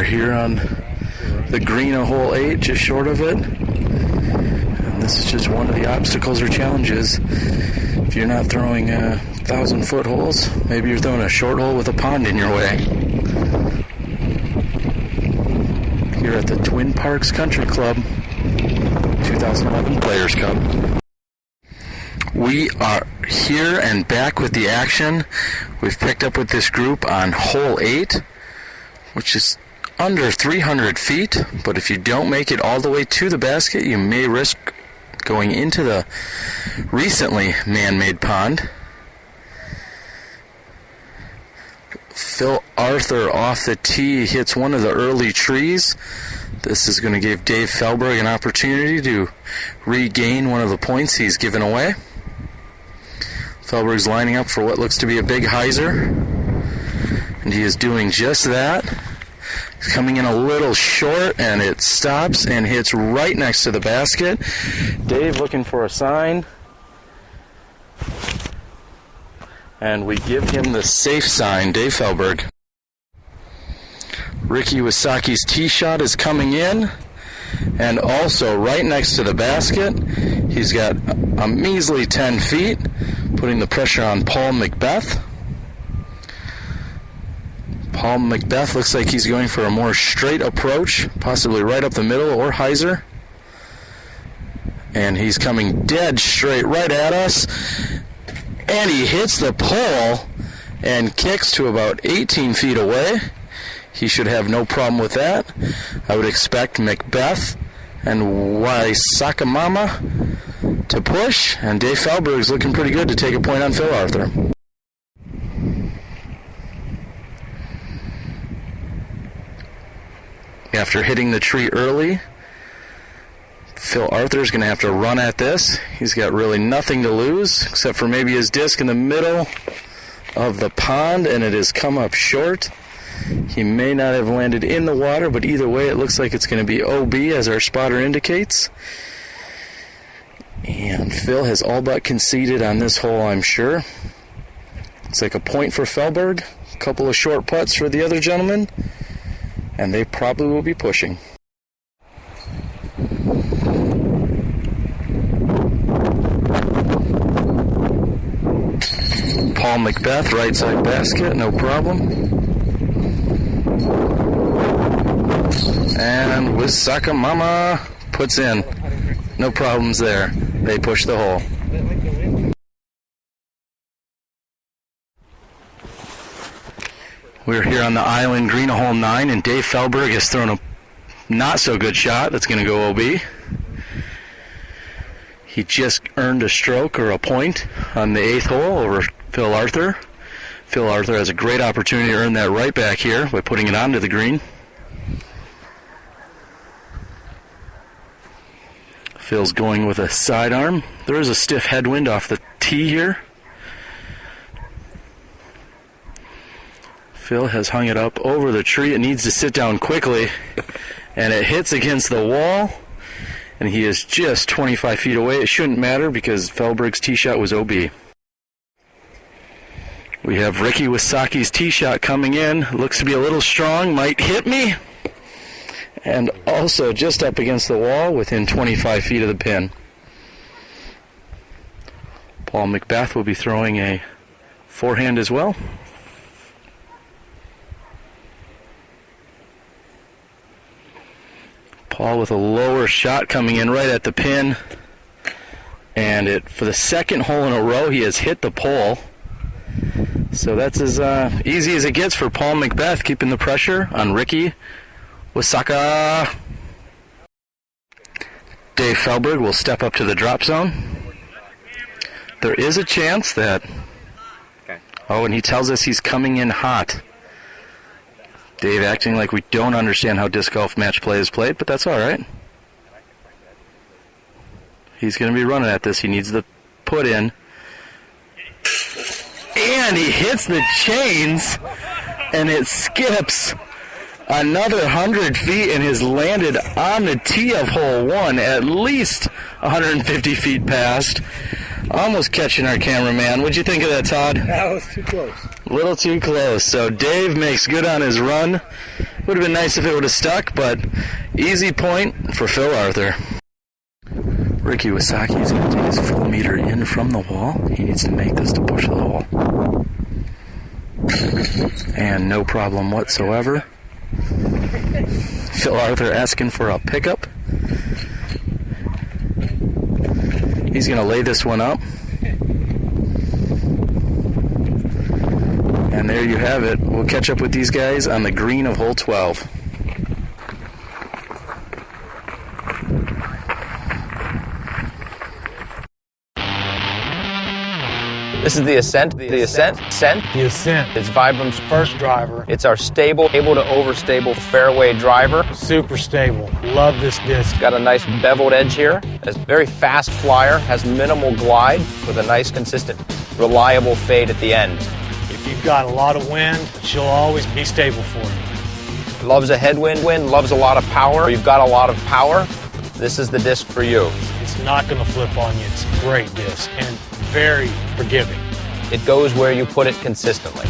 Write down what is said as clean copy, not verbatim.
here on the green of hole 8, just short of it. And this is just one of the obstacles or challenges. If you're not throwing 1,000-foot holes, maybe you're throwing a short hole with a pond in your way. Here at the Twin Parks Country Club 2011 Players Cup. We are here and back with the action. We've picked up with this group on hole 8, which is under 300 feet, but if you don't make it all the way to the basket, you may risk going into the recently man-made pond. Phil Arthur off the tee hits one of the early trees. This is going to give Dave Feldberg an opportunity to regain one of the points he's given away. Feldberg's lining up for what looks to be a big hyzer, and he is doing just that. He's coming in a little short, and it stops and hits right next to the basket. Dave looking for a sign, and we give him the safe sign, Dave Feldberg. Ricky Wysocki's tee shot is coming in, and also right next to the basket, he's got a measly 10 feet, putting the pressure on Paul McBeth. Paul McBeth looks like he's going for a more straight approach, possibly right up the middle or hyzer. And he's coming dead straight right at us. And he hits the pole and kicks to about 18 feet away. He should have no problem with that. I would expect McBeth and Wysocki to push, and Dave Feldberg is looking pretty good to take a point on Phil Arthur. After hitting the tree early, Phil Arthur is going to have to run at this. He's got really nothing to lose, except for maybe his disc in the middle of the pond, and it has come up short. He may not have landed in the water, but either way, it looks like it's going to be OB, as our spotter indicates. And Phil has all but conceded on this hole, I'm sure. It's like a point for Feldberg, a couple of short putts for the other gentleman, and they probably will be pushing. Paul McBeth, right side basket, no problem. And Wysocki puts in. No problems there. They push the hole. We're here on the island green of hole 9, and Dave Feldberg has thrown a not so good shot that's going to go OB. He just earned a stroke or a point on the 8th hole over Phil Arthur. Phil Arthur has a great opportunity to earn that right back here by putting it onto the green. Phil's going with a sidearm. There is a stiff headwind off the tee here. Phil has hung it up over the tree. It needs to sit down quickly, and it hits against the wall, and he is just 25 feet away. It shouldn't matter because Feldberg's tee shot was OB. We have Ricky Wysocki's tee shot coming in. Looks to be a little strong, might hit me. And also just up against the wall within 25 feet of the pin. Paul McBeth will be throwing a forehand as well. Paul with a lower shot coming in right at the pin. And it for the second hole in a row, he has hit the pole. So that's as easy as it gets for Paul McBeth, keeping the pressure on Ricky Wysocki. Dave Feldberg will step up to the drop zone. There is a chance that... Oh, and he tells us he's coming in hot. Dave acting like we don't understand how disc golf match play is played, but that's all right. He's going to be running at this. He needs the put in. And he hits the chains, and it skips another 100 feet and has landed on the tee of hole 1, at least 150 feet past. Almost catching our cameraman. What'd you think of that, Todd? That was too close. A little too close. So Dave makes good on his run Would have been nice if it would have stuck, but easy point for Phil Arthur. Ricky Wysocki is going to take his full meter in from the wall. He needs to make this to push the hole. And no problem whatsoever. Phil Arthur asking for a pickup. He's going to lay this one up. And there you have it. We'll catch up with these guys on the green of hole 12. This is the Ascent. The Ascent. The Ascent. It's Vibrum's First driver. It's our stable, able to overstable fairway driver. Super stable. Love this disc. Got a nice beveled edge here. It's a very fast flyer, has minimal glide with a nice, consistent, reliable fade at the end. If you've got a lot of wind, she'll always be stable for you. Loves a headwind, loves a lot of power. You've got a lot of power. This is the disc for you. It's not going to flip on you. It's a great disc and very forgiving. It goes where you put it consistently.